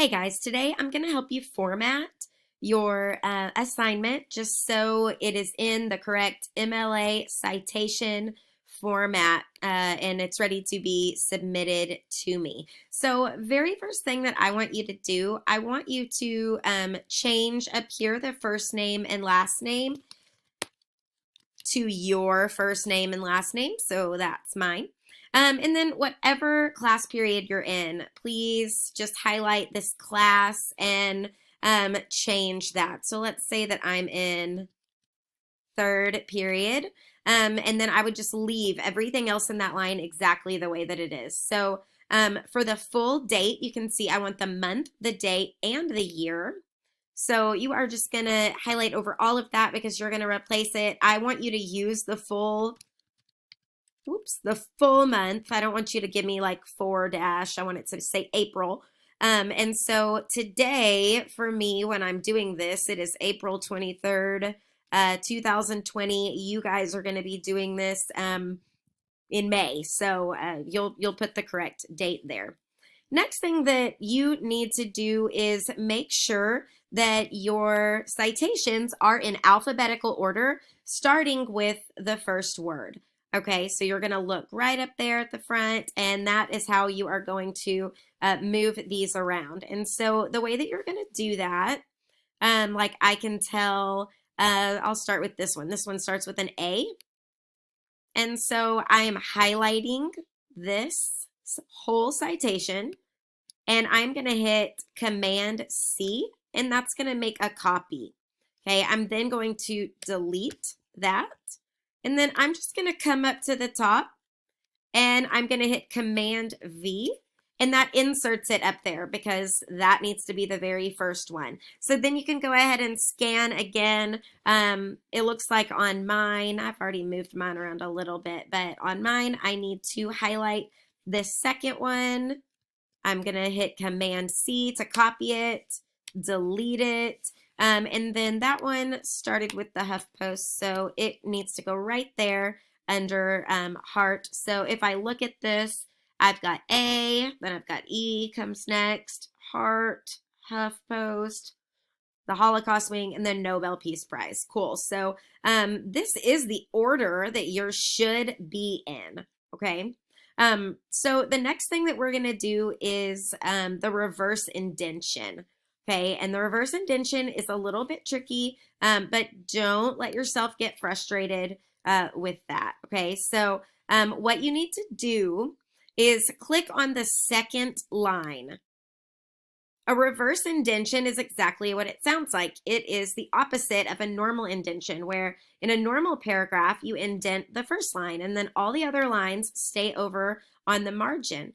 Hey guys, today I'm going to help you format your assignment just so it is in the correct MLA citation format and it's ready to be submitted to me. So very first thing that I want you to do, I want you to change up here the first name and last name to your first name and last name. So that's mine. And then whatever class period you're in, please just highlight this class and change that. So let's say that I'm in third period. And then I would just leave everything else in that line exactly the way that it is. So for the full date, you can see I want the month, the date, and the year. So you are just going to highlight over all of that because you're going to replace it. I want you to use the full month. I don't want you to give me like 4 dash. I want it to say April. And so today for me, when I'm doing this, it is April 23rd, 2020. You guys are going to be doing this in May. So you'll put the correct date there. Next thing that you need to do is make sure that your citations are in alphabetical order, starting with the first word. Okay, so you're going to look right up there at the front, and that is how you are going to move these around. And so the way that you're going to do that, like I can tell, I'll start with this one. This one starts with an A. And so I am highlighting this whole citation, and I'm going to hit Command C, and that's going to make a copy. Okay, I'm then going to delete that, and then I'm just going to come up to the top, and I'm going to hit Command V, and that inserts it up there because that needs to be the very first one. So then you can go ahead and scan again. It looks like on mine, I've already moved mine around a little bit, but on mine, I need to highlight this second one. I'm going to hit Command C to copy it, delete it, and then that one started with the HuffPost, so it needs to go right there under heart. So if I look at this, I've got A, then I've got E comes next, heart, HuffPost, the Holocaust Wing, and then Nobel Peace Prize. Cool. So this is the order that yours should be in, okay? So the next thing that we're going to do is the reverse indentation. Okay, and the reverse indentation is a little bit tricky, but don't let yourself get frustrated with that. Okay, so what you need to do is click on the second line. A reverse indentation is exactly what it sounds like. It is the opposite of a normal indentation, where in a normal paragraph, you indent the first line and then all the other lines stay over on the margin.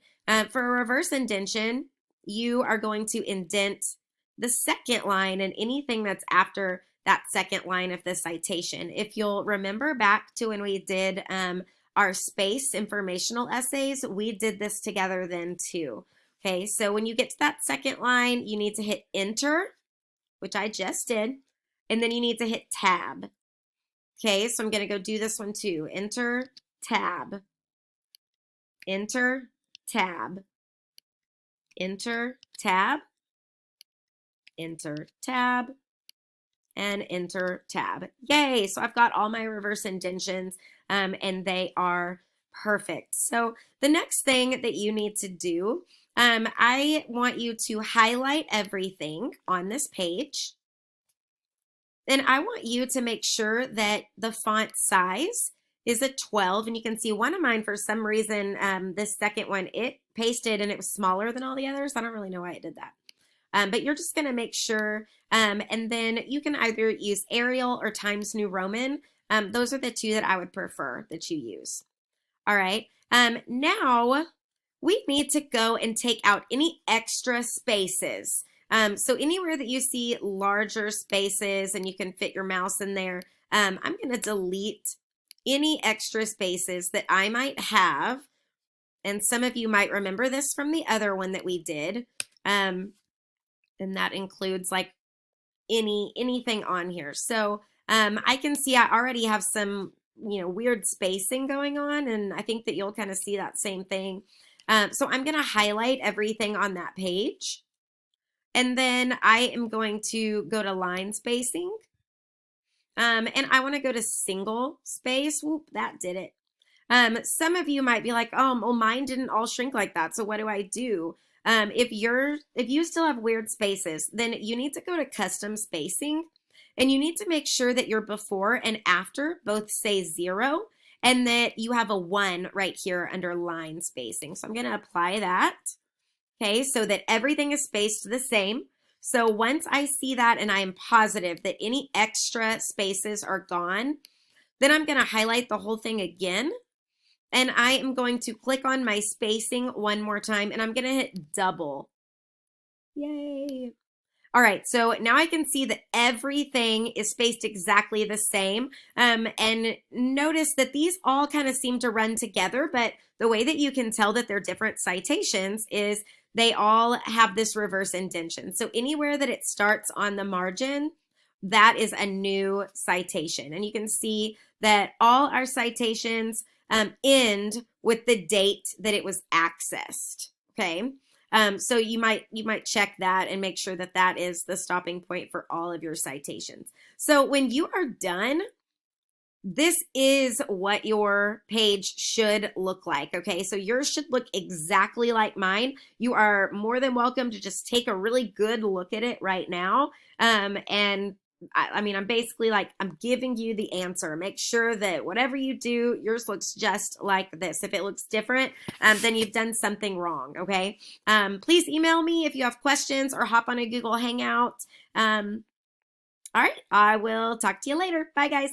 For a reverse indentation, you are going to indent the second line and anything that's after that second line of the citation. If you'll remember back to when we did our space informational essays, we did this together then too. Okay, so when you get to that second line, you need to hit Enter, which I just did, and then you need to hit Tab. Okay, so I'm going to go do this one too. Enter, Tab, Enter, Tab, Enter, Tab, Enter, Tab, and Enter, Tab. Yay! So I've got all my reverse indentions, and they are perfect. So the next thing that you need to do, I want you to highlight everything on this page. And I want you to make sure that the font size is a 12. And you can see one of mine, for some reason, this second one, it pasted and it was smaller than all the others. I don't really know why it did that. But you're just going to make sure, and then you can either use Arial or Times New Roman. Those are the two that I would prefer that you use. All right, now we need to go and take out any extra spaces. So anywhere that you see larger spaces and you can fit your mouse in there, I'm going to delete any extra spaces that I might have. And some of you might remember this from the other one that we did. And that includes like anything on here. So I can see I already have some weird spacing going on, and I think that you'll kind of see that same thing. So I'm going to highlight everything on that page. And then I am going to go to line spacing. And I want to go to single space. Whoop, that did it. Some of you might be like, oh, well, mine didn't all shrink like that. So what do I do? If you still have weird spaces, then you need to go to custom spacing, and you need to make sure that your before and after both say 0, and that you have a 1 right here under line spacing. So I'm going to apply that. Okay, so that everything is spaced the same. So once I see that and I am positive that any extra spaces are gone, then I'm going to highlight the whole thing again. And I am going to click on my spacing one more time, and I'm going to hit double. Yay. All right, so now I can see that everything is spaced exactly the same. And notice that these all kind of seem to run together, but the way that you can tell that they're different citations is they all have this reverse indentation. So anywhere that it starts on the margin, that is a new citation. And you can see that all our citations end with the date that it was accessed, okay? So you might check that and make sure that that is the stopping point for all of your citations. So when you are done, this is what your page should look like, okay? So yours should look exactly like mine. You are more than welcome to just take a really good look at it right now. And I mean, I'm basically like, I'm giving you the answer. Make sure that whatever you do, yours looks just like this. If it looks different, then you've done something wrong, okay? Please email me if you have questions or hop on a Google Hangout. All right, I will talk to you later. Bye, guys.